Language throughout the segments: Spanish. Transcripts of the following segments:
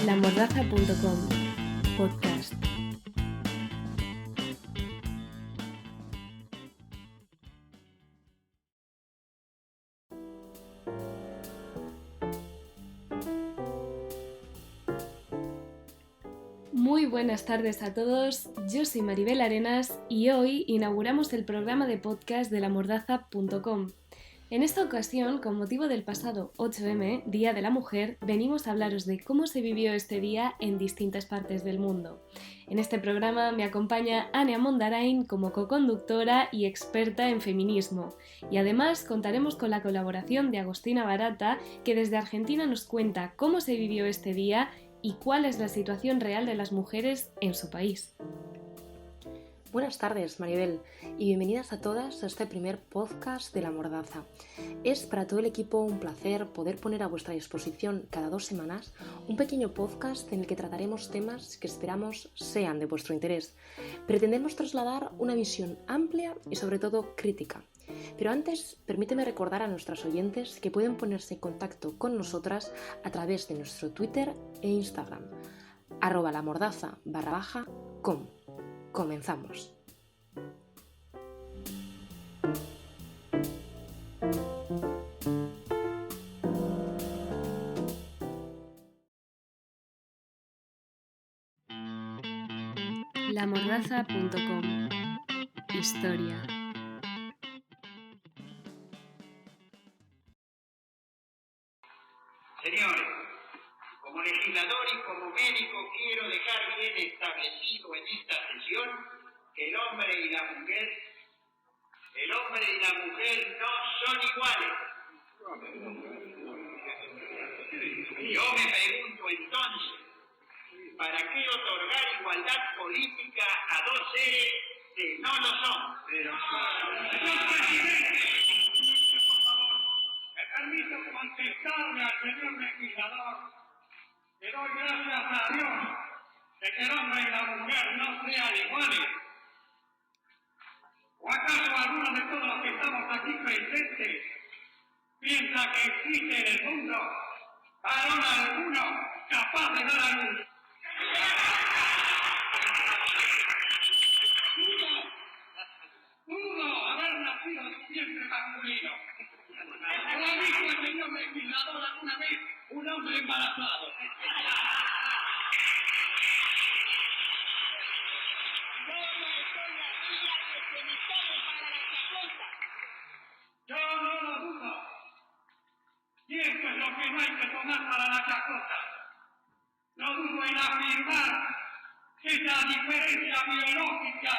lamordaza.com Podcast. Muy buenas tardes a todos, yo soy Maribel Arenas y hoy inauguramos el programa de podcast de lamordaza.com. En esta ocasión, con motivo del pasado 8M, Día de la Mujer, venimos a hablaros de cómo se vivió este día en distintas partes del mundo. En este programa me acompaña Ania Mondarain como coconductora y experta en feminismo. Y además contaremos con la colaboración de Agostina Barata, que desde Argentina nos cuenta cómo se vivió este día y cuál es la situación real de las mujeres en su país. Buenas tardes, Maribel, y bienvenidas a todas a este primer podcast de La Mordaza. Es para todo el equipo un placer poder poner a vuestra disposición cada 2 semanas un pequeño podcast en el que trataremos temas que esperamos sean de vuestro interés. Pretendemos trasladar una visión amplia y sobre todo crítica. Pero antes, permíteme recordar a nuestras oyentes que pueden ponerse en contacto con nosotras a través de nuestro Twitter e Instagram, @lamordaza_com. Comenzamos. lamordaza.com Historia. Señores, como legislador y como médico quiero dejar bien establecido en esta sesión que el hombre y la mujer no son iguales. Yo me pregunto entonces, ¿para qué otorgar igualdad política a dos seres que no lo son? Señor presidente, por favor, me permito contestarle al señor legislador. Le doy gracias a Dios de que el hombre y la mujer no sean iguales. ¿O acaso alguno de todos los que estamos aquí presentes piensa que existe en el mundo varón alguno capaz de dar a luz? Pudo haber nacido siempre masculino. ¿Lo ha visto el señor legislador alguna vez un hombre embarazado? Yo no lo dudo. Y esto es lo que no hay que tomar para la chacota. No dudo en afirmar que esa diferencia biológica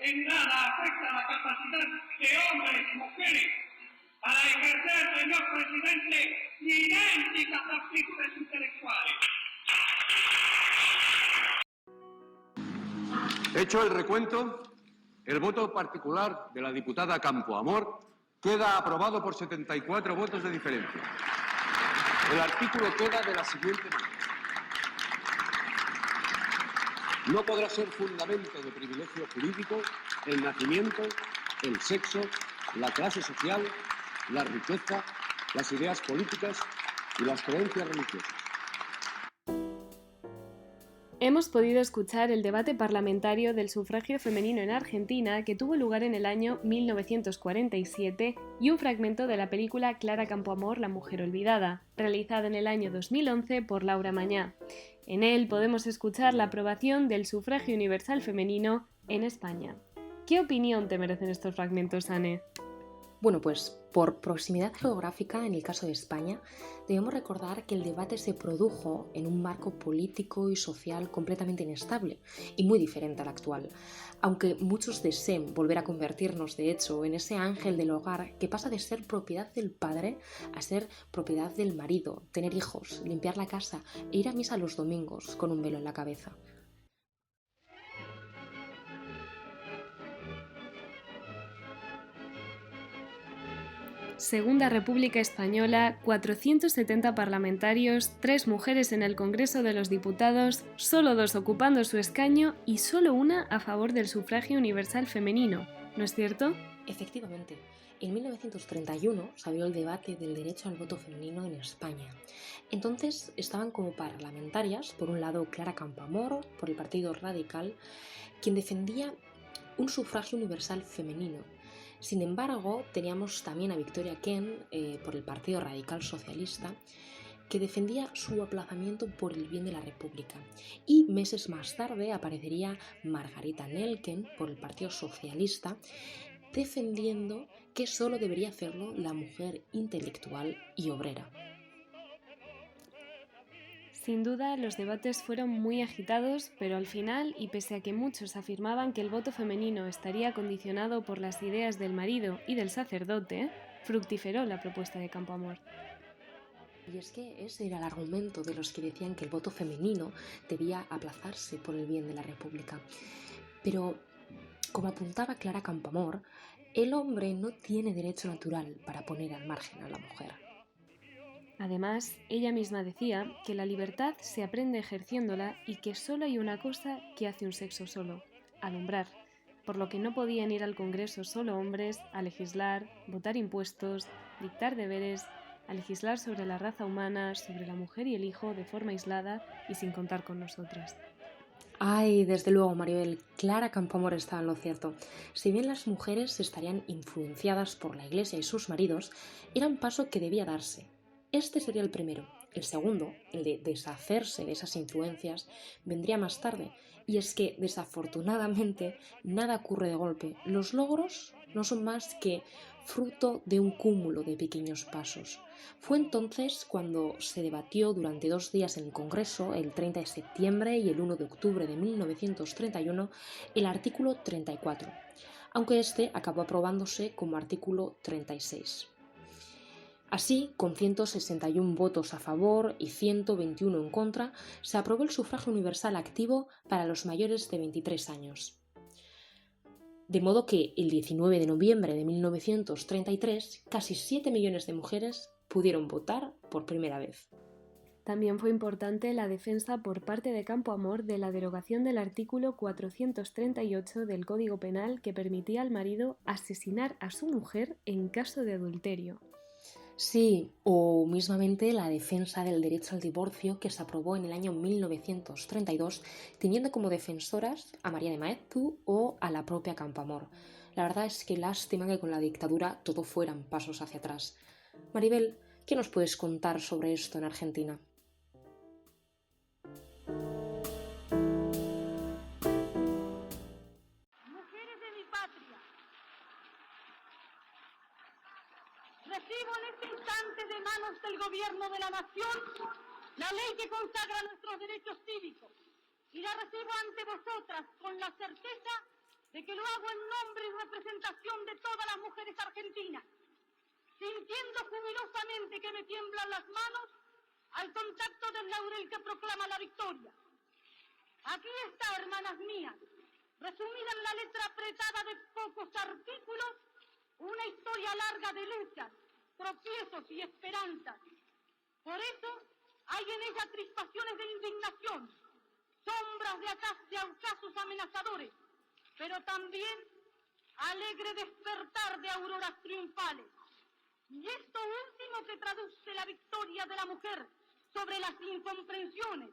en nada afecta la capacidad de hombres y mujeres para ejercer, señor presidente, idénticas aptitudes intelectuales. Hecho el recuento, el voto particular de la diputada Campoamor queda aprobado por 74 votos de diferencia. El artículo queda de la siguiente manera. No podrá ser fundamento de privilegio jurídico el nacimiento, el sexo, la clase social, la riqueza, las ideas políticas y las creencias religiosas. Hemos podido escuchar el debate parlamentario del sufragio femenino en Argentina que tuvo lugar en el año 1947 y un fragmento de la película Clara Campoamor, La mujer olvidada, realizada en el año 2011 por Laura Mañá. En él podemos escuchar la aprobación del sufragio universal femenino en España. ¿Qué opinión te merecen estos fragmentos, Anne? Bueno, pues por proximidad geográfica, en el caso de España, debemos recordar que el debate se produjo en un marco político y social completamente inestable y muy diferente al actual, aunque muchos deseen volver a convertirnos, de hecho, en ese ángel del hogar que pasa de ser propiedad del padre a ser propiedad del marido, tener hijos, limpiar la casa e ir a misa los domingos con un velo en la cabeza. Segunda República Española, 470 parlamentarios, 3 mujeres en el Congreso de los Diputados, solo 2 ocupando su escaño y solo una a favor del sufragio universal femenino, ¿no es cierto? Efectivamente, en 1931 se abrió el debate del derecho al voto femenino en España. Entonces estaban como parlamentarias, por un lado Clara Campoamor, por el Partido Radical, quien defendía un sufragio universal femenino. Sin embargo, teníamos también a Victoria Kent, por el Partido Radical Socialista, que defendía su aplazamiento por el bien de la República. Y meses más tarde aparecería Margarita Nelken, por el Partido Socialista, defendiendo que solo debería hacerlo la mujer intelectual y obrera. Sin duda, los debates fueron muy agitados, pero al final, y pese a que muchos afirmaban que el voto femenino estaría condicionado por las ideas del marido y del sacerdote, fructiferó la propuesta de Campoamor. Y es que ese era el argumento de los que decían que el voto femenino debía aplazarse por el bien de la República. Pero, como apuntaba Clara Campoamor, el hombre no tiene derecho natural para poner al margen a la mujer. Además, ella misma decía que la libertad se aprende ejerciéndola y que solo hay una cosa que hace un sexo solo: alumbrar, por lo que no podían ir al Congreso solo hombres a legislar, votar impuestos, dictar deberes, a legislar sobre la raza humana, sobre la mujer y el hijo de forma aislada y sin contar con nosotras. Ay, desde luego, Maribel, Clara Campoamor estaba en lo cierto. Si bien las mujeres estarían influenciadas por la Iglesia y sus maridos, era un paso que debía darse. Este sería el primero. El segundo, el de deshacerse de esas influencias, vendría más tarde. Y es que, desafortunadamente, nada ocurre de golpe. Los logros no son más que fruto de un cúmulo de pequeños pasos. Fue entonces cuando se debatió durante 2 días en el Congreso, el 30 de septiembre y el 1 de octubre de 1931, el artículo 34, aunque este acabó aprobándose como artículo 36. Así, con 161 votos a favor y 121 en contra, se aprobó el sufragio universal activo para los mayores de 23 años. De modo que el 19 de noviembre de 1933, casi 7 millones de mujeres pudieron votar por primera vez. También fue importante la defensa por parte de Campoamor de la derogación del artículo 438 del Código Penal que permitía al marido asesinar a su mujer en caso de adulterio. Sí, o mismamente la defensa del derecho al divorcio que se aprobó en el año 1932, teniendo como defensoras a María de Maeztu o a la propia Campoamor. La verdad es que lástima que con la dictadura todo fueran pasos hacia atrás. Maribel, ¿qué nos puedes contar sobre esto en Argentina? Mujeres de mi patria, recibo en este instante de manos del Gobierno de la Nación la ley que consagra nuestros derechos cívicos y la recibo ante vosotras con la certeza de que lo hago en nombre y representación de todas las mujeres argentinas, sintiendo jubilosamente que me tiemblan las manos al contacto del laurel que proclama la victoria. Aquí está, hermanas mías, resumida en la letra apretada de pocos artículos, una historia larga de luchas, tropiezos y esperanzas. Por eso hay en ella crispaciones de indignación, sombras de ocasos amenazadores, pero también alegre despertar de auroras triunfales. Y esto último que traduce la victoria de la mujer sobre las incomprensiones,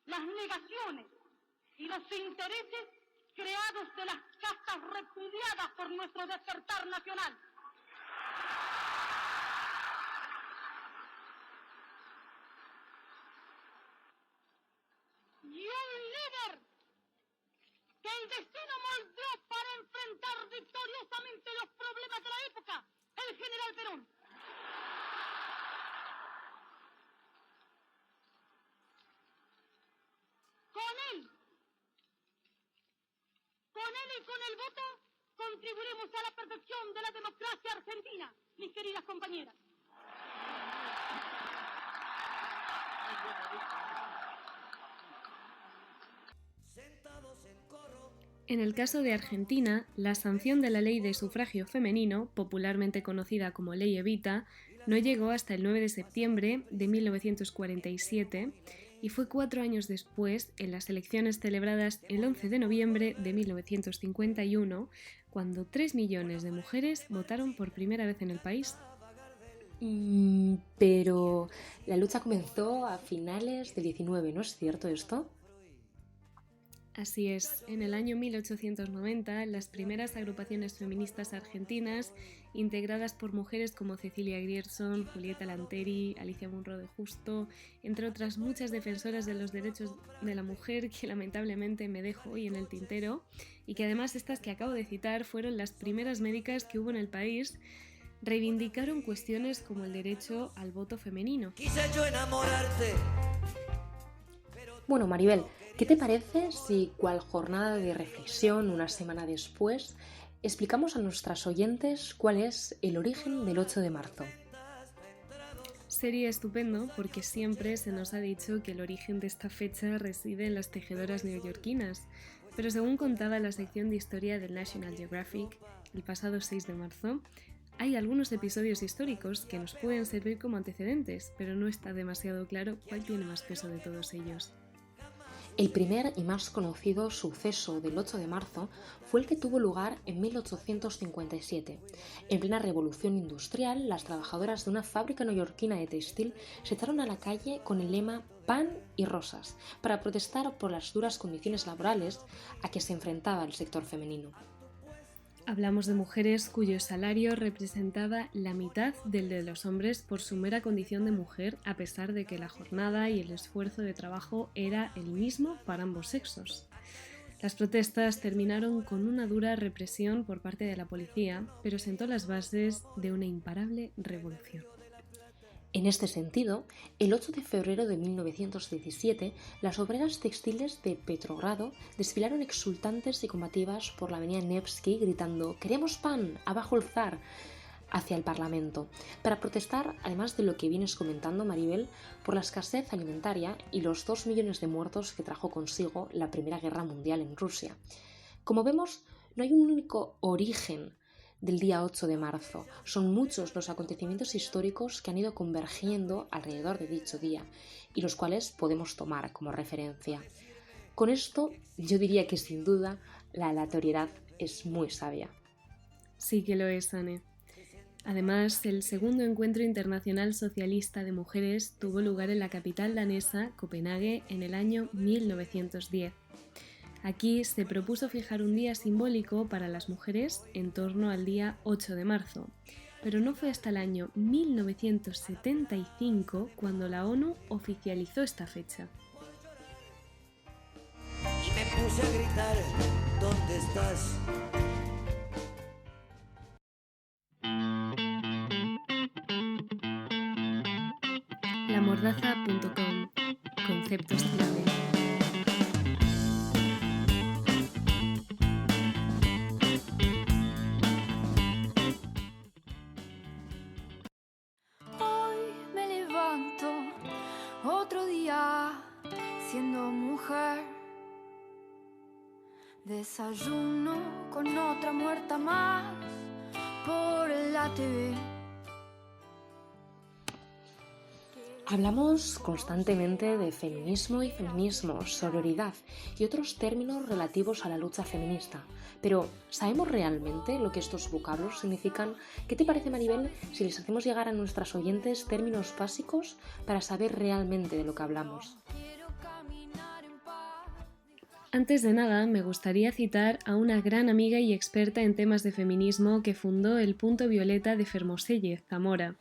las negaciones y los intereses creados de las castas repudiadas por nuestro despertar nacional. Y un líder que el destino moldeó para enfrentar victoriosamente los problemas de la época, el general Perón. Con él y con el voto contribuiremos a la perfección de la democracia argentina, mis queridas compañeras. En el caso de Argentina, la sanción de la ley de sufragio femenino, popularmente conocida como Ley Evita, no llegó hasta el 9 de septiembre de 1947 y fue 4 años después, en las elecciones celebradas el 11 de noviembre de 1951, cuando 3 millones de mujeres votaron por primera vez en el país. Pero la lucha comenzó a finales del 19, ¿no es cierto esto? Así es, en el año 1890 las primeras agrupaciones feministas argentinas, integradas por mujeres como Cecilia Grierson, Julieta Lanteri, Alicia Munro de Justo, entre otras muchas defensoras de los derechos de la mujer que lamentablemente me dejo hoy en el tintero, y que además estas que acabo de citar fueron las primeras médicas que hubo en el país, reivindicaron cuestiones como el derecho al voto femenino. Quise yo enamorarte. Bueno, Maribel, ¿qué te parece si, cual jornada de reflexión una semana después, explicamos a nuestras oyentes cuál es el origen del 8 de marzo? Sería estupendo porque siempre se nos ha dicho que el origen de esta fecha reside en las tejedoras neoyorquinas, pero según contaba la sección de historia del National Geographic, el pasado 6 de marzo, hay algunos episodios históricos que nos pueden servir como antecedentes, pero no está demasiado claro cuál tiene más peso de todos ellos. El primer y más conocido suceso del 8 de marzo fue el que tuvo lugar en 1857. En plena revolución industrial, las trabajadoras de una fábrica neoyorquina de textil se echaron a la calle con el lema «Pan y rosas» para protestar por las duras condiciones laborales a que se enfrentaba el sector femenino. Hablamos de mujeres cuyo salario representaba la mitad del de los hombres por su mera condición de mujer, a pesar de que la jornada y el esfuerzo de trabajo era el mismo para ambos sexos. Las protestas terminaron con una dura represión por parte de la policía, pero sentó las bases de una imparable revolución. En este sentido, el 8 de febrero de 1917, las obreras textiles de Petrogrado desfilaron exultantes y combativas por la avenida Nevsky gritando «¡Queremos pan! ¡Abajo el zar!» hacia el Parlamento, para protestar, además de lo que vienes comentando, Maribel, por la escasez alimentaria y los 2 millones de muertos que trajo consigo la Primera Guerra Mundial en Rusia. Como vemos, no hay un único origen del día 8 de marzo. Son muchos los acontecimientos históricos que han ido convergiendo alrededor de dicho día y los cuales podemos tomar como referencia. Con esto, yo diría que sin duda la aleatoriedad es muy sabia. Sí que lo es, Anne. Además, el segundo encuentro internacional socialista de mujeres tuvo lugar en la capital danesa, Copenhague, en el año 1910. Aquí se propuso fijar un día simbólico para las mujeres en torno al día 8 de marzo, pero no fue hasta el año 1975 cuando la ONU oficializó esta fecha. Y me puse a gritar, ¿dónde estás? Lamordaza.com. Conceptos clave. Otro día siendo mujer, desayuno con otra muerta más por la TV. Hablamos constantemente de feminismo y feminismo, sororidad y otros términos relativos a la lucha feminista. Pero, ¿sabemos realmente lo que estos vocablos significan? ¿Qué te parece, Maribel, si les hacemos llegar a nuestras oyentes términos básicos para saber realmente de lo que hablamos? Antes de nada, me gustaría citar a una gran amiga y experta en temas de feminismo que fundó el Punto Violeta de Fermoselle, Zamora.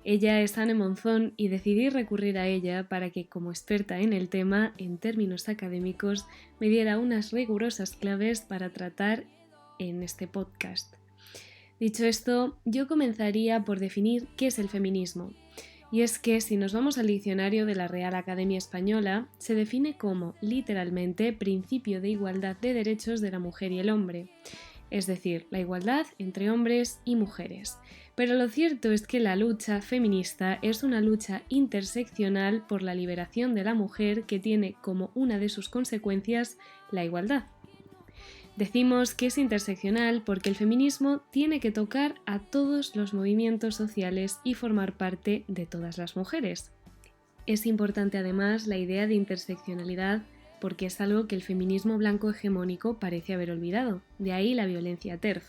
Ella es Anne Monzón y decidí recurrir a ella para que, como experta en el tema, en términos académicos, me diera unas rigurosas claves para tratar en este podcast. Dicho esto, yo comenzaría por definir qué es el feminismo. Y es que, si nos vamos al diccionario de la Real Academia Española, se define como, literalmente, principio de igualdad de derechos de la mujer y el hombre. Es decir, la igualdad entre hombres y mujeres. Pero lo cierto es que la lucha feminista es una lucha interseccional por la liberación de la mujer que tiene como una de sus consecuencias la igualdad. Decimos que es interseccional porque el feminismo tiene que tocar a todos los movimientos sociales y formar parte de todas las mujeres. Es importante además la idea de interseccionalidad porque es algo que el feminismo blanco hegemónico parece haber olvidado. De ahí la violencia TERF.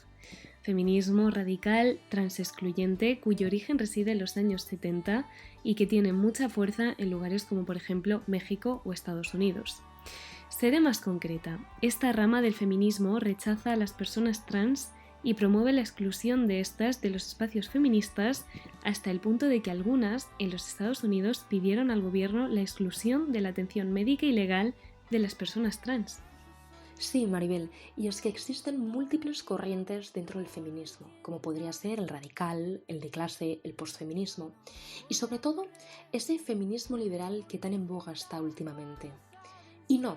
Feminismo radical, transexcluyente, cuyo origen reside en los años 70 y que tiene mucha fuerza en lugares como por ejemplo México o Estados Unidos. Seré más concreta, esta rama del feminismo rechaza a las personas trans y promueve la exclusión de estas de los espacios feministas hasta el punto de que algunas, en los Estados Unidos, pidieron al gobierno la exclusión de la atención médica y legal de las personas trans. Sí, Maribel, y es que existen múltiples corrientes dentro del feminismo, como podría ser el radical, el de clase, el postfeminismo, y sobre todo ese feminismo liberal que tan en boga está últimamente. Y no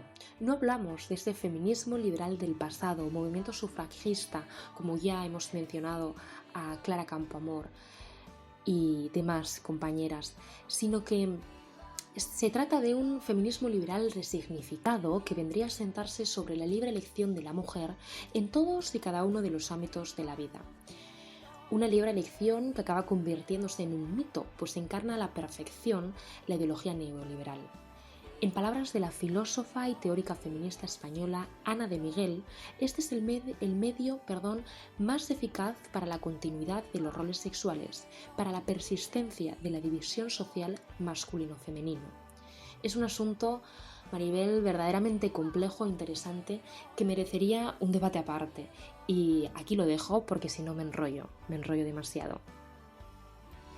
hablamos de ese feminismo liberal del pasado, movimiento sufragista, como ya hemos mencionado a Clara Campoamor y demás compañeras, sino que se trata de un feminismo liberal resignificado que vendría a sentarse sobre la libre elección de la mujer en todos y cada uno de los ámbitos de la vida. Una libre elección que acaba convirtiéndose en un mito, pues encarna a la perfección la ideología neoliberal. En palabras de la filósofa y teórica feminista española Ana de Miguel, este es el medio más eficaz para la continuidad de los roles sexuales, para la persistencia de la división social masculino-femenino. Es un asunto, Maribel, verdaderamente complejo e interesante que merecería un debate aparte. Y aquí lo dejo porque si no me enrollo demasiado.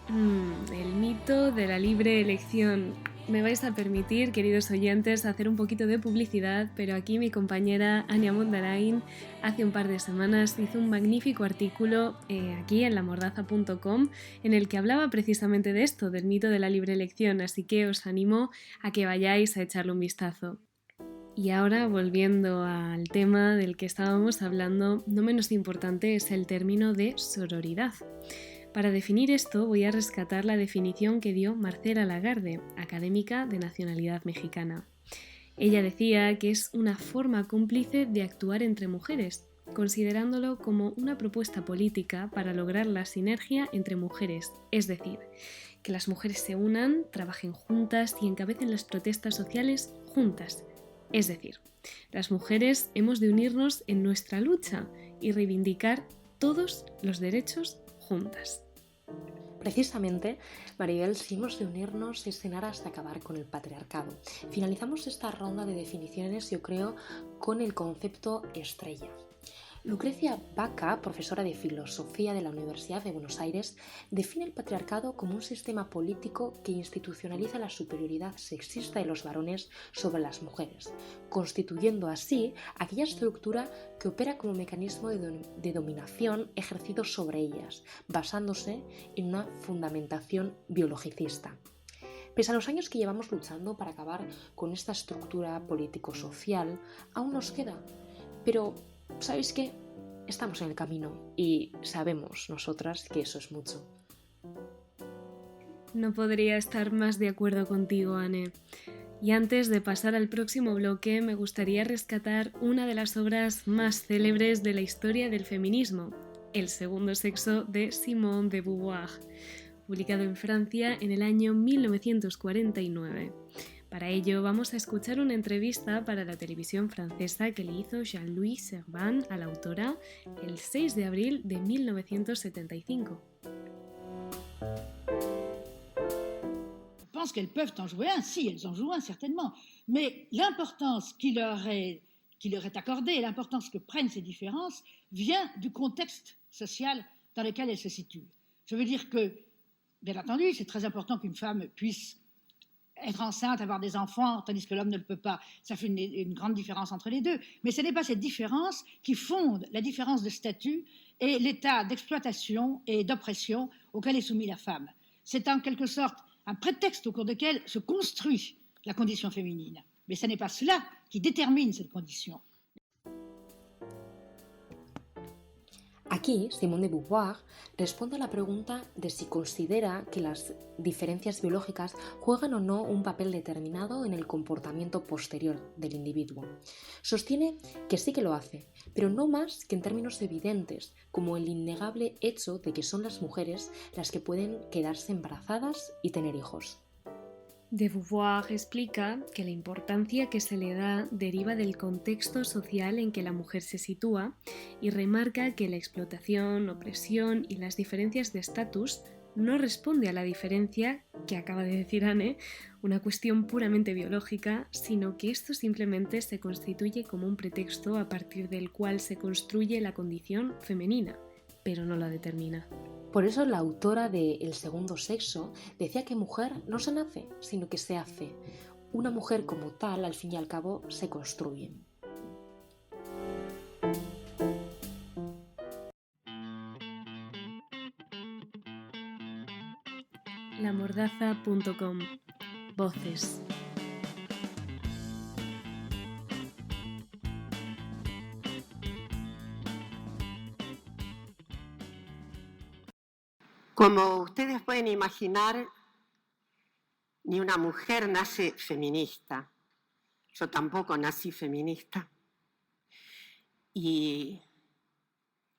El mito de la libre elección. Me vais a permitir, queridos oyentes, hacer un poquito de publicidad, pero aquí mi compañera Ania Mondarain hace un par de semanas hizo un magnífico artículo aquí en lamordaza.com en el que hablaba precisamente de esto, del mito de la libre elección, así que os animo a que vayáis a echarle un vistazo. Y ahora, volviendo al tema del que estábamos hablando, no menos importante es el término de sororidad. Para definir esto voy a rescatar la definición que dio Marcela Lagarde, académica de nacionalidad mexicana. Ella decía que es una forma cómplice de actuar entre mujeres, considerándolo como una propuesta política para lograr la sinergia entre mujeres, es decir, que las mujeres se unan, trabajen juntas y encabecen las protestas sociales juntas. Es decir, las mujeres hemos de unirnos en nuestra lucha y reivindicar todos los derechos juntas. Precisamente, Maribel, si hemos de unirnos es cenar hasta acabar con el patriarcado. Finalizamos esta ronda de definiciones, yo creo, con el concepto estrella. Lucrecia Baca, profesora de filosofía de la Universidad de Buenos Aires, define el patriarcado como un sistema político que institucionaliza la superioridad sexista de los varones sobre las mujeres, constituyendo así aquella estructura que opera como mecanismo de dominación ejercido sobre ellas, basándose en una fundamentación biologicista. Pese a los años que llevamos luchando para acabar con esta estructura político-social, aún nos queda, pero ¿sabéis qué? Estamos en el camino y sabemos nosotras que eso es mucho. No podría estar más de acuerdo contigo, Anne. Y antes de pasar al próximo bloque, me gustaría rescatar una de las obras más célebres de la historia del feminismo, El segundo sexo de Simone de Beauvoir, publicado en Francia en el año 1949. Para ello vamos a escuchar una entrevista para la televisión francesa que le hizo Jean-Louis Servan a la autora el 6 de abril de 1975. Je pense qu'elles peuvent en jouer un, si, elles en jouent un certainement, mais l'importance qui leur est accordée, l'importance que prennent ces différences, vient du contexte social dans lequel elles se situent. Je veux dire que, bien entendu, c'est très important qu'une femme puisse être enceinte, avoir des enfants, tandis que l'homme ne le peut pas. Ça fait une grande différence entre les deux. Mais ce n'est pas cette différence qui fonde la différence de statut et l'état d'exploitation et d'oppression auquel est soumise la femme. C'est en quelque sorte un prétexte au cours duquel se construit la condition féminine. Mais ce n'est pas cela qui détermine cette condition. Aquí, Simone de Beauvoir responde a la pregunta de si considera que las diferencias biológicas juegan o no un papel determinado en el comportamiento posterior del individuo. Sostiene que sí que lo hace, pero no más que en términos evidentes, como el innegable hecho de que son las mujeres las que pueden quedarse embarazadas y tener hijos. De Beauvoir explica que la importancia que se le da deriva del contexto social en que la mujer se sitúa y remarca que la explotación, opresión y las diferencias de estatus no responde a la diferencia que acaba de decir Anne, una cuestión puramente biológica, sino que esto simplemente se constituye como un pretexto a partir del cual se construye la condición femenina, pero no la determina. Por eso la autora de El segundo sexo decía que mujer no se nace, sino que se hace. Una mujer como tal, al fin y al cabo, se construye. Lamordaza.com. Voces. Como ustedes pueden imaginar, ni una mujer nace feminista. Yo tampoco nací feminista. Y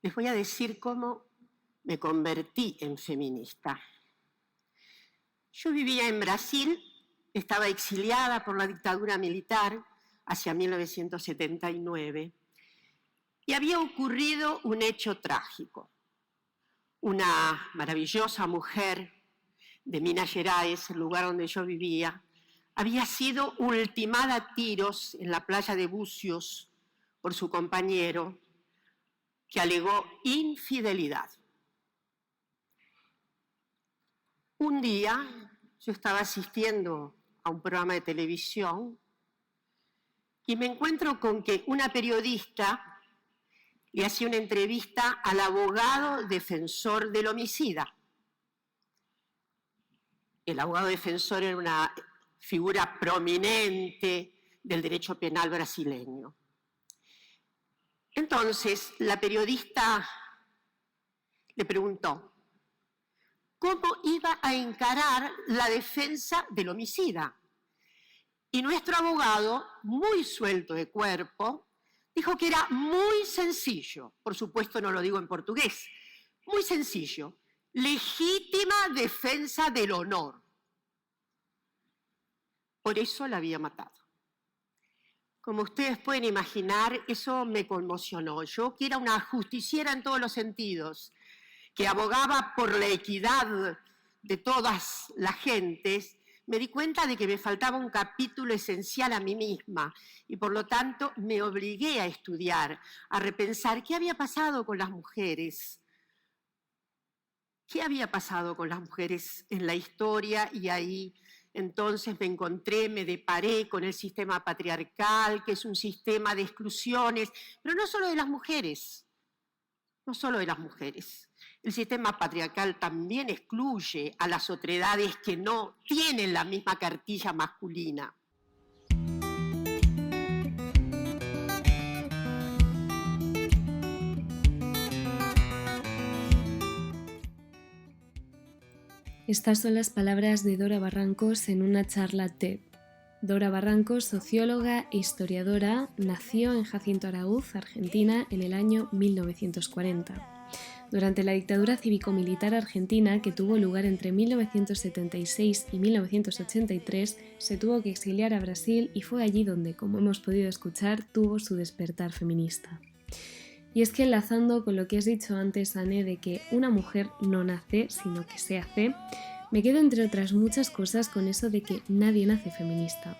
les voy a decir cómo me convertí en feminista. Yo vivía en Brasil, estaba exiliada por la dictadura militar hacia 1979 y había ocurrido un hecho trágico. Una maravillosa mujer de Minas Gerais, el lugar donde yo vivía, había sido ultimada a tiros en la playa de Búzios por su compañero, que alegó infidelidad. Un día yo estaba asistiendo a un programa de televisión y me encuentro con que una periodista le hacía una entrevista al abogado defensor del homicida. El abogado defensor era una figura prominente del derecho penal brasileño. Entonces, la periodista le preguntó cómo iba a encarar la defensa del homicida. Y nuestro abogado, muy suelto de cuerpo, dijo que era muy sencillo, por supuesto no lo digo en portugués, muy sencillo, legítima defensa del honor. Por eso la había matado. Como ustedes pueden imaginar, eso me conmocionó. Yo, que era una justiciera en todos los sentidos, que abogaba por la equidad de todas las gentes, me di cuenta de que me faltaba un capítulo esencial a mí misma y por lo tanto me obligué a estudiar, a repensar qué había pasado con las mujeres. ¿Qué había pasado con las mujeres en la historia? Y ahí entonces me deparé con el sistema patriarcal, que es un sistema de exclusiones, pero no solo de las mujeres, no solo de las mujeres. El sistema patriarcal también excluye a las otredades que no tienen la misma cartilla masculina. Estas son las palabras de Dora Barrancos en una charla TED. Dora Barrancos, socióloga e historiadora, nació en Jacinto Araúz, Argentina, en el año 1940. Durante la dictadura cívico-militar argentina, que tuvo lugar entre 1976 y 1983, se tuvo que exiliar a Brasil y fue allí donde, como hemos podido escuchar, tuvo su despertar feminista. Y es que enlazando con lo que has dicho antes, Anne, de que una mujer no nace, sino que se hace, me quedo entre otras muchas cosas con eso de que nadie nace feminista.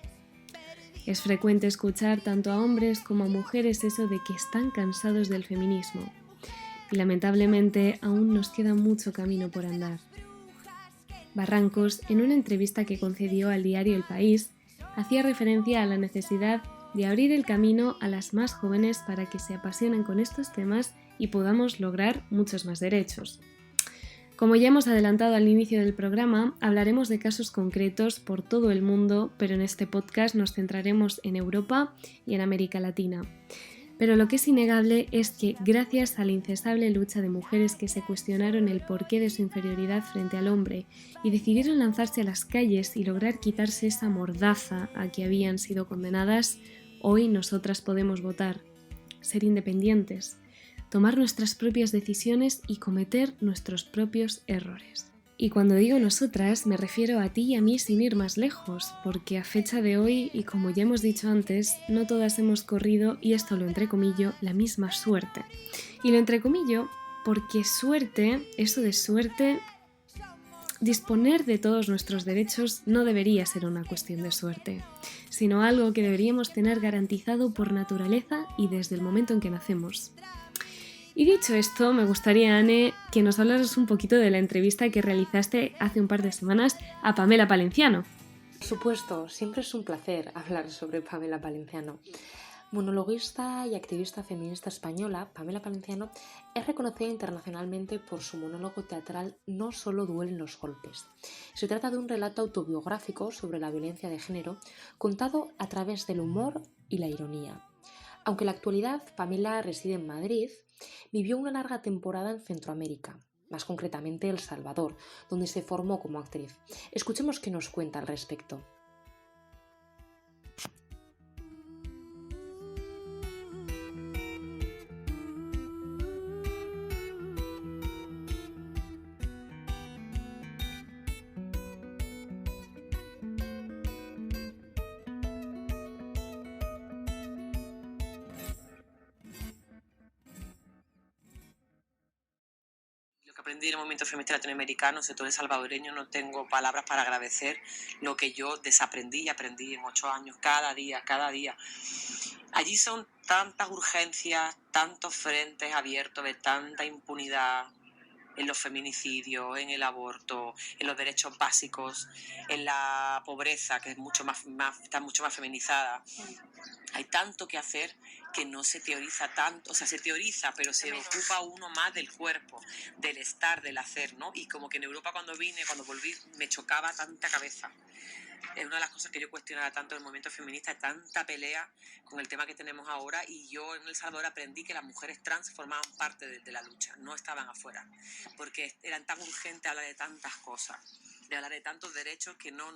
Es frecuente escuchar tanto a hombres como a mujeres eso de que están cansados del feminismo. Y lamentablemente aún nos queda mucho camino por andar. Barrancos, en una entrevista que concedió al diario El País, hacía referencia a la necesidad de abrir el camino a las más jóvenes para que se apasionen con estos temas y podamos lograr muchos más derechos. Como ya hemos adelantado al inicio del programa, hablaremos de casos concretos por todo el mundo, pero en este podcast nos centraremos en Europa y en América Latina. Pero lo que es innegable es que, gracias a la incesable lucha de mujeres que se cuestionaron el porqué de su inferioridad frente al hombre y decidieron lanzarse a las calles y lograr quitarse esa mordaza a que habían sido condenadas, hoy nosotras podemos votar, ser independientes, tomar nuestras propias decisiones y cometer nuestros propios errores. Y cuando digo nosotras, me refiero a ti y a mí sin ir más lejos, porque a fecha de hoy, y como ya hemos dicho antes, no todas hemos corrido, y esto lo entrecomillo, la misma suerte. Y lo entrecomillo porque suerte, eso de suerte, disponer de todos nuestros derechos no debería ser una cuestión de suerte, sino algo que deberíamos tener garantizado por naturaleza y desde el momento en que nacemos. Y dicho esto, me gustaría, Anne, que nos hablaras un poquito de la entrevista que realizaste hace un par de semanas a Pamela Palenciano. Por supuesto, siempre es un placer hablar sobre Pamela Palenciano. Monologuista y activista feminista española, Pamela Palenciano es reconocida internacionalmente por su monólogo teatral No solo duelen los golpes. Se trata de un relato autobiográfico sobre la violencia de género contado a través del humor y la ironía. Aunque en la actualidad Pamela reside en Madrid, vivió una larga temporada en Centroamérica, más concretamente El Salvador, donde se formó como actriz. Escuchemos qué nos cuenta al respecto. Aprendí en el movimiento feminista latinoamericano, sobre todo el salvadoreño, no tengo palabras para agradecer lo que yo desaprendí y aprendí en 8 años, cada día. Allí son tantas urgencias, tantos frentes abiertos de tanta impunidad en los feminicidios, en el aborto, en los derechos básicos, en la pobreza, que es está mucho más feminizada. Hay tanto que hacer que no se teoriza tanto, o sea, se teoriza, pero se ocupa uno más del cuerpo, del estar, del hacer, ¿no? Y como que en Europa cuando volví, me chocaba tanta cabeza. Es una de las cosas que yo cuestionaba tanto en el movimiento feminista, tanta pelea con el tema que tenemos ahora, y yo en El Salvador aprendí que las mujeres trans formaban parte de la lucha, no estaban afuera, porque eran tan urgentes hablar de tantas cosas, de hablar de tantos derechos que no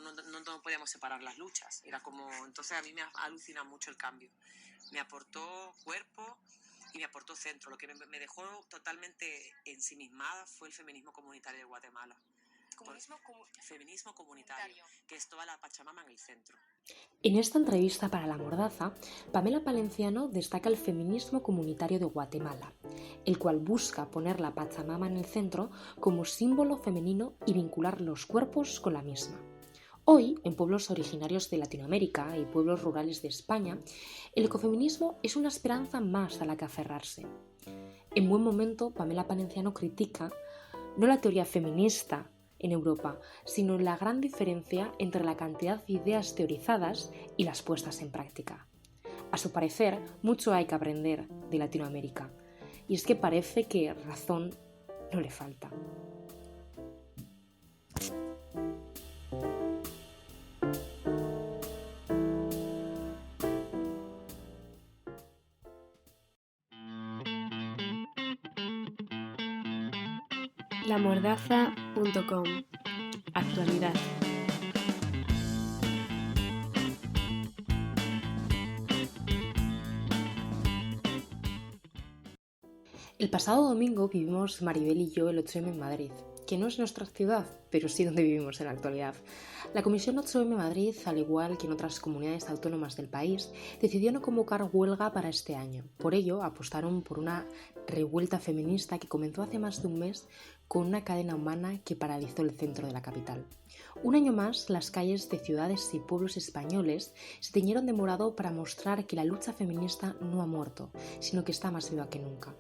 podíamos separar las luchas. Era como, entonces a mí me alucina mucho el cambio. Me aportó cuerpo y me aportó centro. Lo que me dejó totalmente ensimismada fue el feminismo comunitario de Guatemala. Feminismo comunitario, que es toda la Pachamama en el centro. En esta entrevista para La Mordaza, Pamela Palenciano destaca el feminismo comunitario de Guatemala, el cual busca poner la Pachamama en el centro como símbolo femenino y vincular los cuerpos con la misma. Hoy, en pueblos originarios de Latinoamérica y pueblos rurales de España, el ecofeminismo es una esperanza más a la que aferrarse. En Buen Momento, Pamela Palenciano critica no la teoría feminista en Europa, sino la gran diferencia entre la cantidad de ideas teorizadas y las puestas en práctica. A su parecer, mucho hay que aprender de Latinoamérica, y es que parece que razón no le falta. lamordaza.com. Actualidad. El pasado domingo vivimos Maribel y yo el 8M en Madrid, que no es nuestra ciudad, pero sí donde vivimos en la actualidad. La Comisión 8M Madrid, al igual que en otras comunidades autónomas del país, decidió no convocar huelga para este año. Por ello, apostaron por una revuelta feminista que comenzó hace más de un mes con una cadena humana que paralizó el centro de la capital. Un año más, las calles de ciudades y pueblos españoles se teñieron de morado para mostrar que la lucha feminista no ha muerto, sino que está más viva que nunca.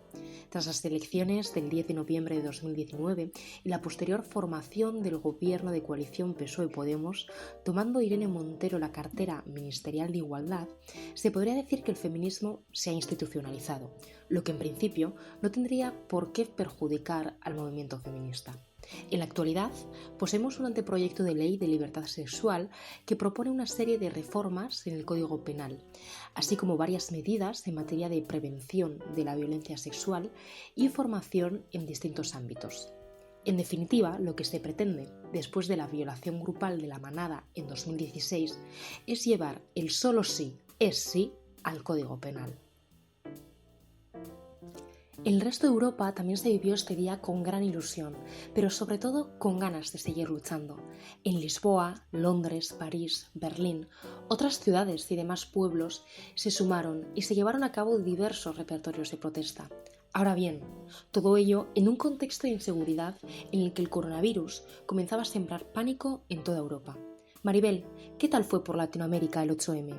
Tras las elecciones del 10 de noviembre de 2019 y la posterior formación del gobierno de coalición PSOE-Podemos, tomando Irene Montero la cartera ministerial de Igualdad, se podría decir que el feminismo se ha institucionalizado, lo que en principio no tendría por qué perjudicar al movimiento feminista. En la actualidad, poseemos un anteproyecto de ley de libertad sexual que propone una serie de reformas en el Código Penal, así como varias medidas en materia de prevención de la violencia sexual y formación en distintos ámbitos. En definitiva, lo que se pretende, después de la violación grupal de La Manada en 2016, es llevar el solo sí es sí al Código Penal. El resto de Europa también se vivió este día con gran ilusión, pero sobre todo con ganas de seguir luchando. En Lisboa, Londres, París, Berlín, otras ciudades y demás pueblos se sumaron y se llevaron a cabo diversos repertorios de protesta. Ahora bien, todo ello en un contexto de inseguridad en el que el coronavirus comenzaba a sembrar pánico en toda Europa. Maribel, ¿qué tal fue por Latinoamérica el 8M?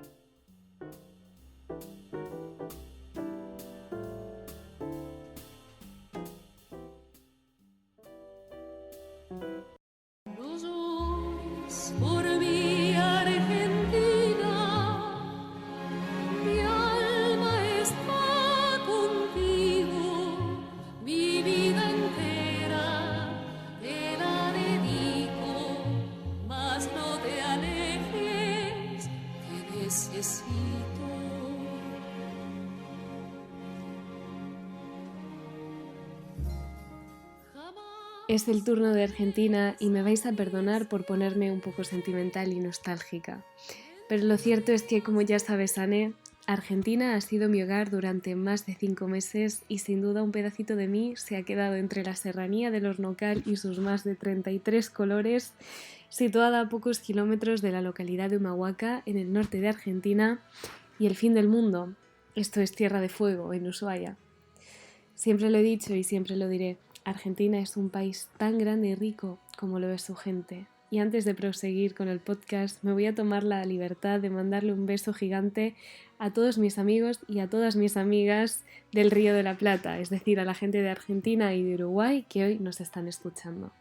Es el turno de Argentina y me vais a perdonar por ponerme un poco sentimental y nostálgica. Pero lo cierto es que, como ya sabes, Anne, Argentina ha sido mi hogar durante más de 5 meses y sin duda un pedacito de mí se ha quedado entre la serranía del Hornocal y sus más de 33 colores, situada a pocos kilómetros de la localidad de Humahuaca, en el norte de Argentina, y el fin del mundo, esto es Tierra de Fuego, en Ushuaia. Siempre lo he dicho y siempre lo diré. Argentina es un país tan grande y rico como lo es su gente. Y antes de proseguir con el podcast, me voy a tomar la libertad de mandarle un beso gigante a todos mis amigos y a todas mis amigas del Río de la Plata, es decir, a la gente de Argentina y de Uruguay que hoy nos están escuchando.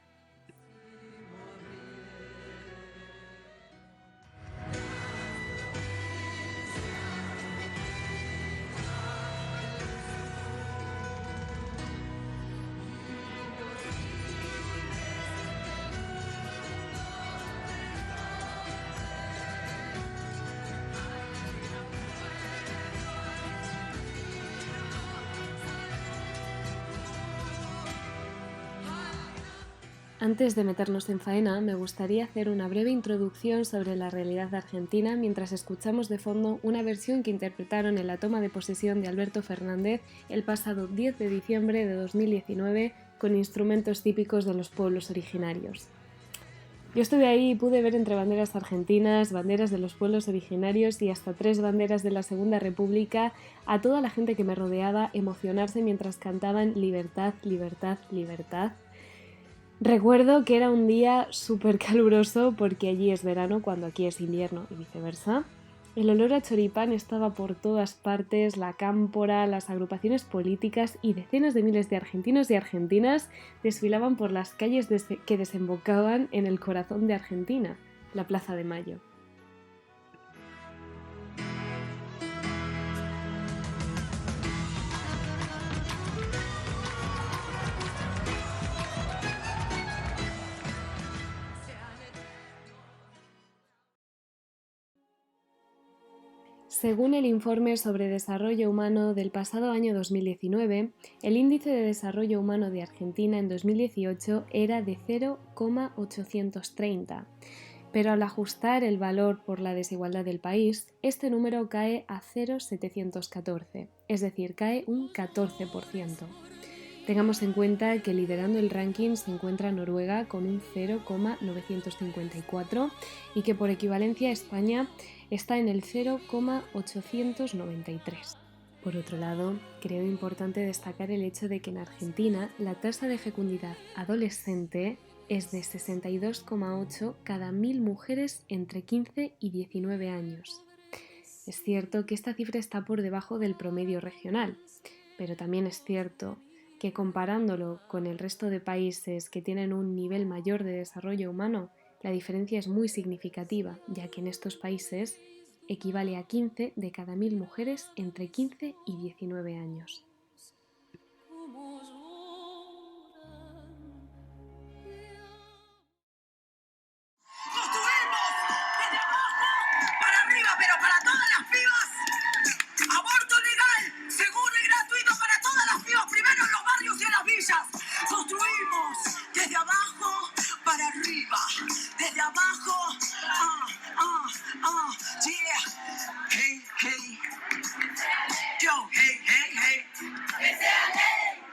Antes de meternos en faena, me gustaría hacer una breve introducción sobre la realidad argentina mientras escuchamos de fondo una versión que interpretaron en la toma de posesión de Alberto Fernández el pasado 10 de diciembre de 2019 con instrumentos típicos de los pueblos originarios. Yo estuve ahí y pude ver entre banderas argentinas, banderas de los pueblos originarios y hasta 3 banderas de la Segunda República a toda la gente que me rodeaba emocionarse mientras cantaban «Libertad, libertad, libertad». Recuerdo que era un día súper caluroso porque allí es verano cuando aquí es invierno y viceversa. El olor a choripán estaba por todas partes, la cámpora, las agrupaciones políticas y decenas de miles de argentinos y argentinas desfilaban por las calles que desembocaban en el corazón de Argentina, la Plaza de Mayo. Según el informe sobre desarrollo humano del pasado año 2019, el índice de desarrollo humano de Argentina en 2018 era de 0,830, pero al ajustar el valor por la desigualdad del país, este número cae a 0,714, es decir, cae un 14%. Tengamos en cuenta que liderando el ranking se encuentra Noruega con un 0,954 y que por equivalencia España está en el 0,893. Por otro lado, creo importante destacar el hecho de que en Argentina la tasa de fecundidad adolescente es de 62,8 cada 1000 mujeres entre 15 y 19 años. Es cierto que esta cifra está por debajo del promedio regional, pero también es cierto que comparándolo con el resto de países que tienen un nivel mayor de desarrollo humano, la diferencia es muy significativa, ya que en estos países equivale a 15 de cada 1000 mujeres entre 15 y 19 años. Yo, hey, hey, hey. Que sea ley.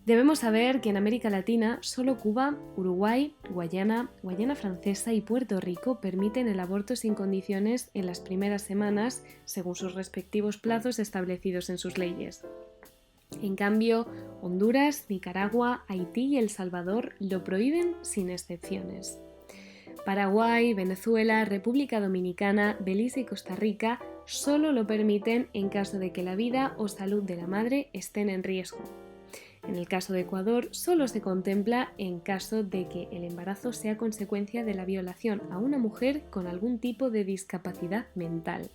Debemos saber que en América Latina solo Cuba, Uruguay, Guayana, Guayana Francesa y Puerto Rico permiten el aborto sin condiciones en las primeras semanas, según sus respectivos plazos establecidos en sus leyes. En cambio, Honduras, Nicaragua, Haití y El Salvador lo prohíben sin excepciones. Paraguay, Venezuela, República Dominicana, Belice y Costa Rica solo lo permiten en caso de que la vida o salud de la madre estén en riesgo. En el caso de Ecuador, solo se contempla en caso de que el embarazo sea consecuencia de la violación a una mujer con algún tipo de discapacidad mental.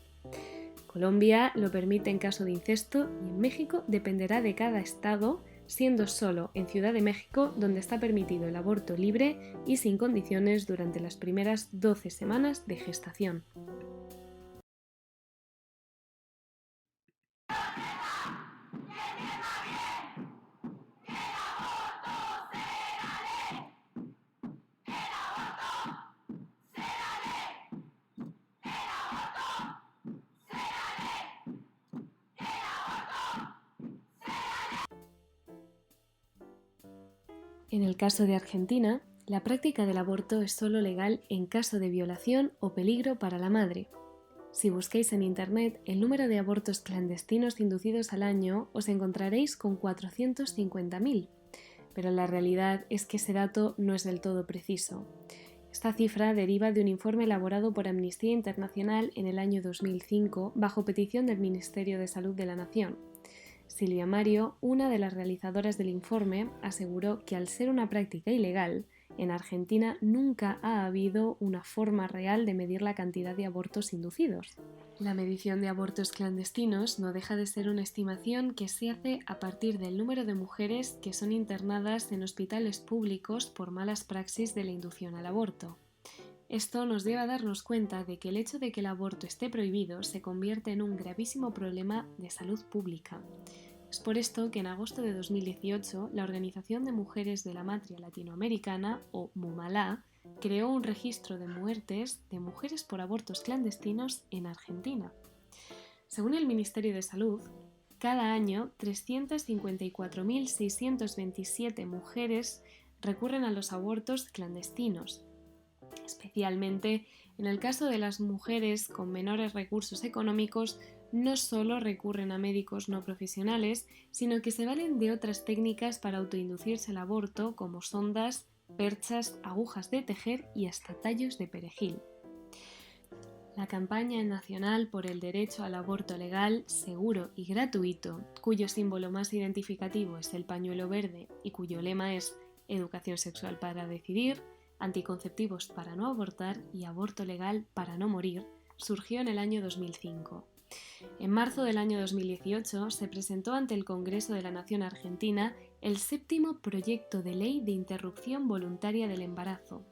Colombia lo permite en caso de incesto y en México dependerá de cada estado, siendo solo en Ciudad de México donde está permitido el aborto libre y sin condiciones durante las primeras 12 semanas de gestación. En el caso de Argentina, la práctica del aborto es solo legal en caso de violación o peligro para la madre. Si busquéis en internet el número de abortos clandestinos inducidos al año, os encontraréis con 450.000, pero la realidad es que ese dato no es del todo preciso. Esta cifra deriva de un informe elaborado por Amnistía Internacional en el año 2005 bajo petición del Ministerio de Salud de la Nación. Silvia Mario, una de las realizadoras del informe, aseguró que al ser una práctica ilegal, en Argentina nunca ha habido una forma real de medir la cantidad de abortos inducidos. La medición de abortos clandestinos no deja de ser una estimación que se hace a partir del número de mujeres que son internadas en hospitales públicos por malas praxis de la inducción al aborto. Esto nos lleva a darnos cuenta de que el hecho de que el aborto esté prohibido se convierte en un gravísimo problema de salud pública. Es por esto que en agosto de 2018 la Organización de Mujeres de la Matria Latinoamericana, o MUMALA, creó un registro de muertes de mujeres por abortos clandestinos en Argentina. Según el Ministerio de Salud, cada año 354.627 mujeres recurren a los abortos clandestinos, especialmente en el caso de las mujeres con menores recursos económicos. No solo recurren a médicos no profesionales, sino que se valen de otras técnicas para autoinducirse el aborto, como sondas, perchas, agujas de tejer y hasta tallos de perejil. La campaña nacional por el derecho al aborto legal, seguro y gratuito, cuyo símbolo más identificativo es el pañuelo verde y cuyo lema es Educación sexual para decidir, anticonceptivos para no abortar y aborto legal para no morir, surgió en el año 2005. En marzo del año 2018 se presentó ante el Congreso de la Nación Argentina el 7º proyecto de ley de interrupción voluntaria del embarazo.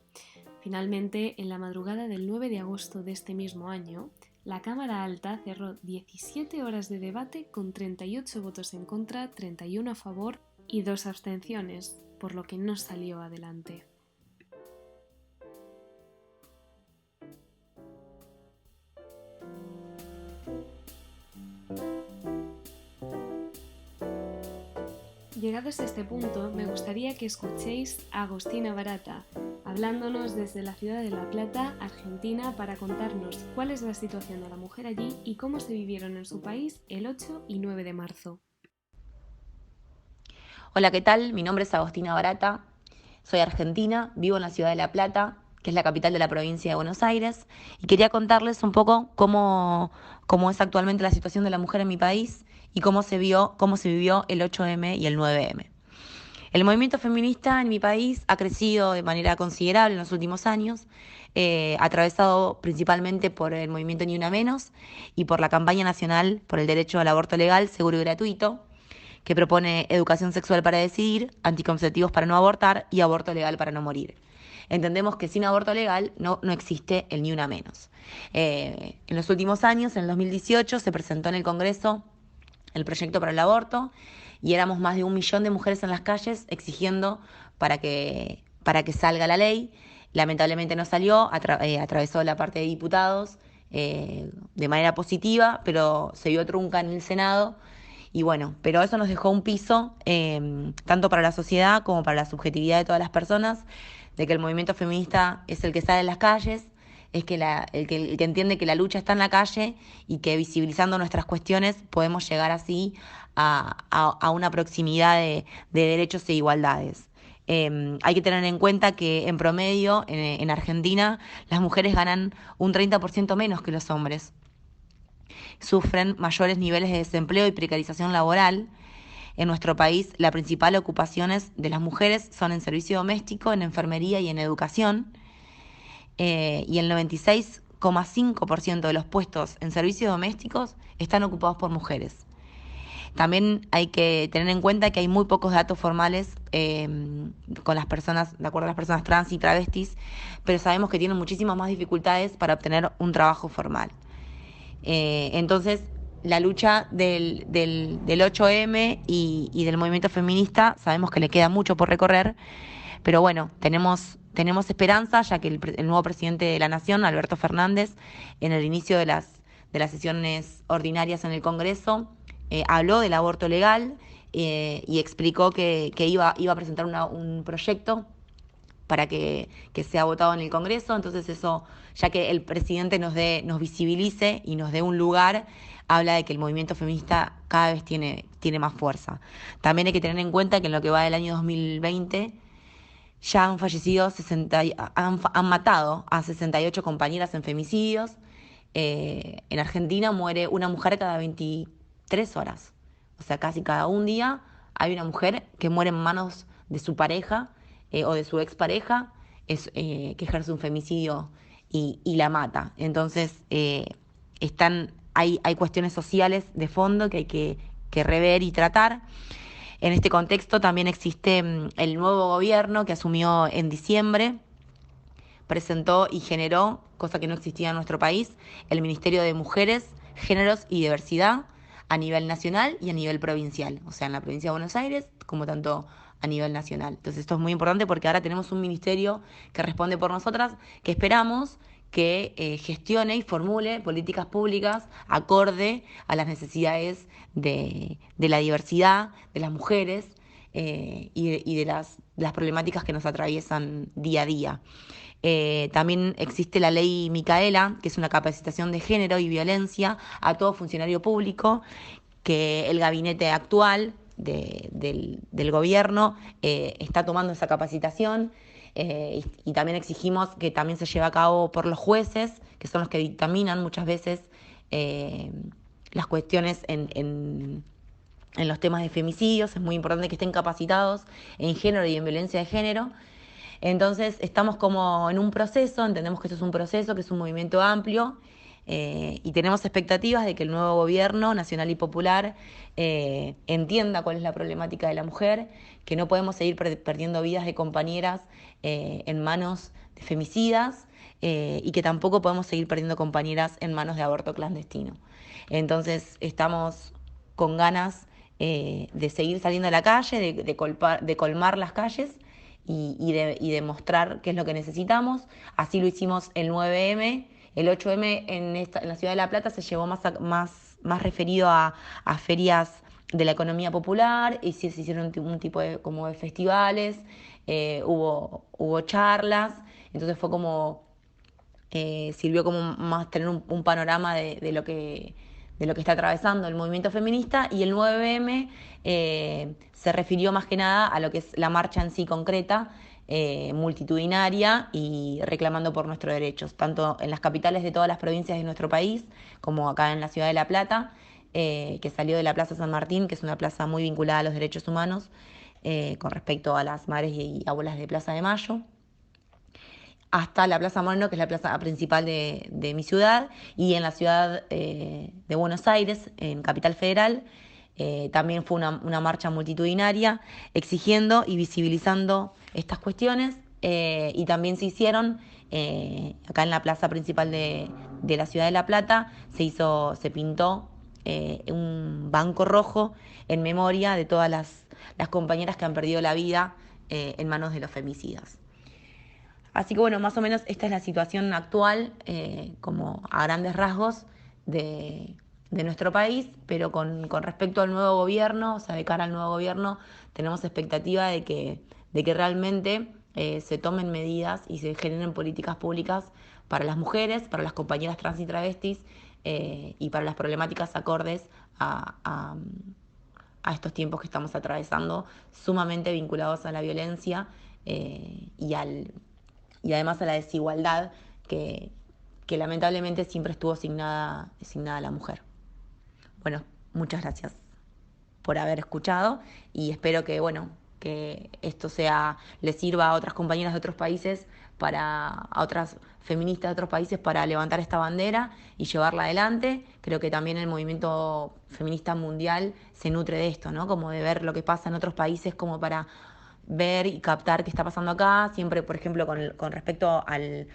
Finalmente, en la madrugada del 9 de agosto de este mismo año, la Cámara Alta cerró 17 horas de debate con 38 votos en contra, 31 a favor y 2 abstenciones, por lo que no salió adelante. Llegados a este punto, me gustaría que escuchéis a Agostina Barata, hablándonos desde la ciudad de La Plata, Argentina, para contarnos cuál es la situación de la mujer allí y cómo se vivieron en su país el 8 y 9 de marzo. Hola, ¿qué tal? Mi nombre es Agostina Barata, soy argentina, vivo en la ciudad de La Plata, que es la capital de la provincia de Buenos Aires, y quería contarles un poco cómo es actualmente la situación de la mujer en mi país y cómo se vivió el 8M y el 9M. El movimiento feminista en mi país ha crecido de manera considerable en los últimos años, atravesado principalmente por el movimiento Ni Una Menos y por la campaña nacional por el derecho al aborto legal, seguro y gratuito, que propone educación sexual para decidir, anticonceptivos para no abortar y aborto legal para no morir. Entendemos que sin aborto legal no existe el Ni Una Menos. En los últimos años, en el 2018, se presentó en el Congreso el proyecto para el aborto y éramos más de 1 millón de mujeres en las calles exigiendo para que salga la ley. Lamentablemente no salió, atravesó la parte de diputados de manera positiva, pero se vio trunca en el Senado Y bueno, pero eso nos dejó un piso, tanto para la sociedad como para la subjetividad de todas las personas, de que el movimiento feminista es el que sale en las calles, es que el que entiende que la lucha está en la calle y que visibilizando nuestras cuestiones podemos llegar así a una proximidad de derechos e igualdades. Hay que tener en cuenta que en promedio en Argentina las mujeres ganan un 30% menos que los hombres. Sufren mayores niveles de desempleo y precarización laboral. En nuestro país, las principales ocupaciones de las mujeres son en servicio doméstico, en enfermería y en educación. Y el 96,5% de los puestos en servicios domésticos están ocupados por mujeres. También hay que tener en cuenta que hay muy pocos datos formales con las personas, de acuerdo a las personas trans y travestis, pero sabemos que tienen muchísimas más dificultades para obtener un trabajo formal. Entonces, la lucha del 8M y del movimiento feminista sabemos que le queda mucho por recorrer, pero bueno, tenemos esperanza, ya que el nuevo presidente de la Nación, Alberto Fernández, en el inicio de las sesiones ordinarias en el Congreso, habló del aborto legal y explicó que iba a presentar un proyecto para que sea votado en el Congreso. Entonces eso, ya que el presidente nos visibilice y nos dé un lugar, habla de que el movimiento feminista cada vez tiene más fuerza. También hay que tener en cuenta que en lo que va del año 2020 ya han fallecido, han matado a 68 compañeras en femicidios. En Argentina muere una mujer cada 23 horas. O sea, casi cada un día hay una mujer que muere en manos de su pareja o de su expareja, que ejerce un femicidio y la mata. Entonces, hay cuestiones sociales de fondo que hay que rever y tratar. En este contexto también existe el nuevo gobierno que asumió en diciembre, presentó y generó, cosa que no existía en nuestro país, el Ministerio de Mujeres, Géneros y Diversidad a nivel nacional y a nivel provincial, o sea, en la provincia de Buenos Aires como tanto a nivel nacional. Entonces esto es muy importante porque ahora tenemos un ministerio que responde por nosotras, que esperamos que gestione y formule políticas públicas acorde a las necesidades de la diversidad, de las mujeres y de las problemáticas que nos atraviesan día a día. También existe la ley Micaela, que es una capacitación de género y violencia a todo funcionario público, que el gabinete actual del gobierno está tomando esa capacitación. Y también exigimos que también se lleve a cabo por los jueces, que son los que dictaminan muchas veces las cuestiones en los temas de femicidios. Es muy importante que estén capacitados en género y en violencia de género. Entonces estamos como en un proceso, entendemos que esto es un proceso, que es un movimiento amplio, y tenemos expectativas de que el nuevo gobierno nacional y popular entienda cuál es la problemática de la mujer, que no podemos seguir perdiendo vidas de compañeras en manos de femicidas, y que tampoco podemos seguir perdiendo compañeras en manos de aborto clandestino. Entonces estamos con ganas de seguir saliendo a la calle, de colmar las calles y de mostrar qué es lo que necesitamos. Así lo hicimos el 9M. El 8M en la ciudad de La Plata se llevó más referido a ferias de la economía popular, y se hicieron un tipo de festivales, hubo charlas. Entonces fue como sirvió como más tener un panorama de lo que está atravesando el movimiento feminista. Y el 9M se refirió más que nada a lo que es la marcha en sí concreta, multitudinaria y reclamando por nuestros derechos, tanto en las capitales de todas las provincias de nuestro país como acá en la ciudad de La Plata, que salió de la Plaza San Martín, que es una plaza muy vinculada a los derechos humanos con respecto a las madres y abuelas de Plaza de Mayo, hasta la Plaza Moreno, que es la plaza principal de mi ciudad, y en la ciudad de Buenos Aires, en Capital Federal, también fue una marcha multitudinaria exigiendo y visibilizando estas cuestiones, y también se hicieron acá en la plaza principal de la ciudad de La Plata, se pintó un banco rojo en memoria de todas las compañeras que han perdido la vida en manos de los femicidas. Así que bueno, más o menos esta es la situación actual, como a grandes rasgos, de nuestro país, pero con respecto al nuevo gobierno, o sea, de cara al nuevo gobierno, tenemos expectativa de que realmente se tomen medidas y se generen políticas públicas para las mujeres, para las compañeras trans y travestis y para las problemáticas acordes a estos tiempos que estamos atravesando, sumamente vinculados a la violencia y además a la desigualdad que lamentablemente siempre estuvo asignada a la mujer. Bueno, muchas gracias por haber escuchado y espero que esto le sirva a otras compañeras de otros países, a otras feministas de otros países para levantar esta bandera y llevarla adelante. Creo que también el movimiento feminista mundial se nutre de esto, ¿no? Como de ver lo que pasa en otros países como para ver y captar qué está pasando acá. Siempre, por ejemplo, con respecto al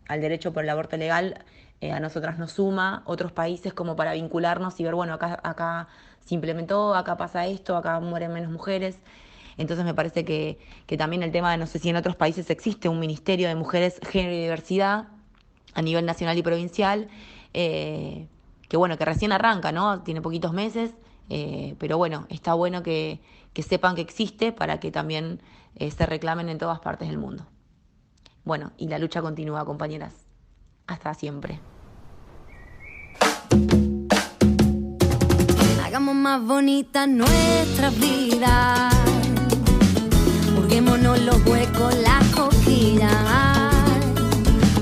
derecho por el aborto legal, a nosotras nos suma otros países como para vincularnos y ver, bueno, acá se implementó, acá pasa esto, acá mueren menos mujeres. Entonces me parece que también el tema de, no sé si en otros países existe un Ministerio de Mujeres, Género y Diversidad a nivel nacional y provincial, que recién arranca, ¿no? Tiene poquitos meses, pero bueno, está bueno que sepan que existe para que también se reclamen en todas partes del mundo. Bueno, y la lucha continúa, compañeras. Hasta siempre. Hagamos más bonita nuestra vida. Hurguémonos los huecos, las cosquillas.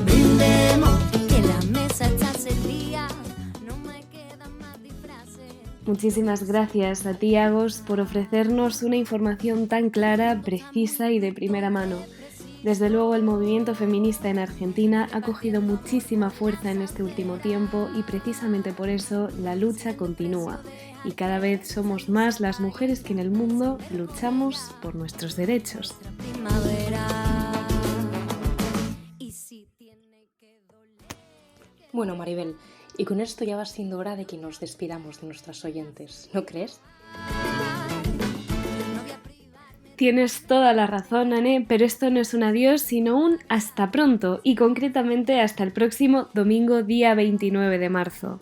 Brindemos que la mesa está servida. No me quedan más disfraces. Muchísimas gracias a ti, Agos, por ofrecernos una información tan clara, precisa y de primera mano. Desde luego, el movimiento feminista en Argentina ha cogido muchísima fuerza en este último tiempo y precisamente por eso la lucha continúa. Y cada vez somos más las mujeres que en el mundo luchamos por nuestros derechos. Bueno, Maribel, y con esto ya va siendo hora de que nos despidamos de nuestras oyentes, ¿no crees? Tienes toda la razón, Ane, pero esto no es un adiós, sino un hasta pronto, y concretamente hasta el próximo domingo, día 29 de marzo.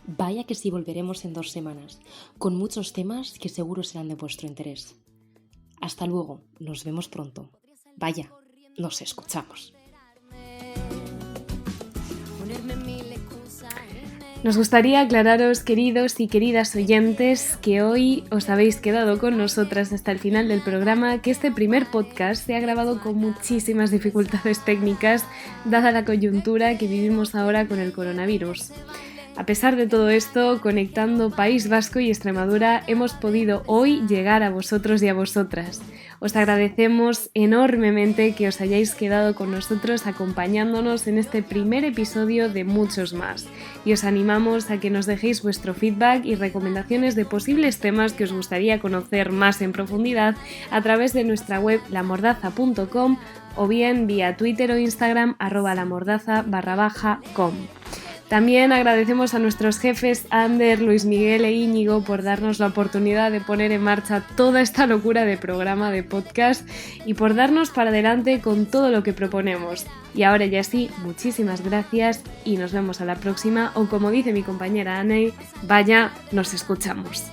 Vaya que sí, volveremos en 2 semanas, con muchos temas que seguro serán de vuestro interés. Hasta luego, nos vemos pronto. Vaya, nos escuchamos. Nos gustaría aclararos, queridos y queridas oyentes, que hoy os habéis quedado con nosotras hasta el final del programa, que este primer podcast se ha grabado con muchísimas dificultades técnicas, dada la coyuntura que vivimos ahora con el coronavirus. A pesar de todo esto, conectando País Vasco y Extremadura, hemos podido hoy llegar a vosotros y a vosotras. Os agradecemos enormemente que os hayáis quedado con nosotros acompañándonos en este primer episodio de muchos más. Y os animamos a que nos dejéis vuestro feedback y recomendaciones de posibles temas que os gustaría conocer más en profundidad a través de nuestra web lamordaza.com o bien vía Twitter o Instagram @lamordaza_com. También agradecemos a nuestros jefes Ander, Luis Miguel e Íñigo por darnos la oportunidad de poner en marcha toda esta locura de programa de podcast y por darnos para adelante con todo lo que proponemos. Y ahora ya sí, muchísimas gracias y nos vemos a la próxima, o como dice mi compañera Anne, vaya, nos escuchamos.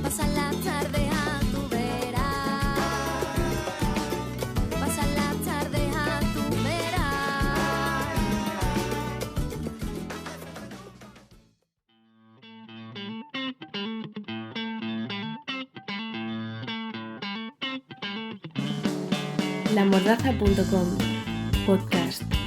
Pasa la tarde a tu vera. Pasa la tarde a tu vera. lamordaza.com Podcast.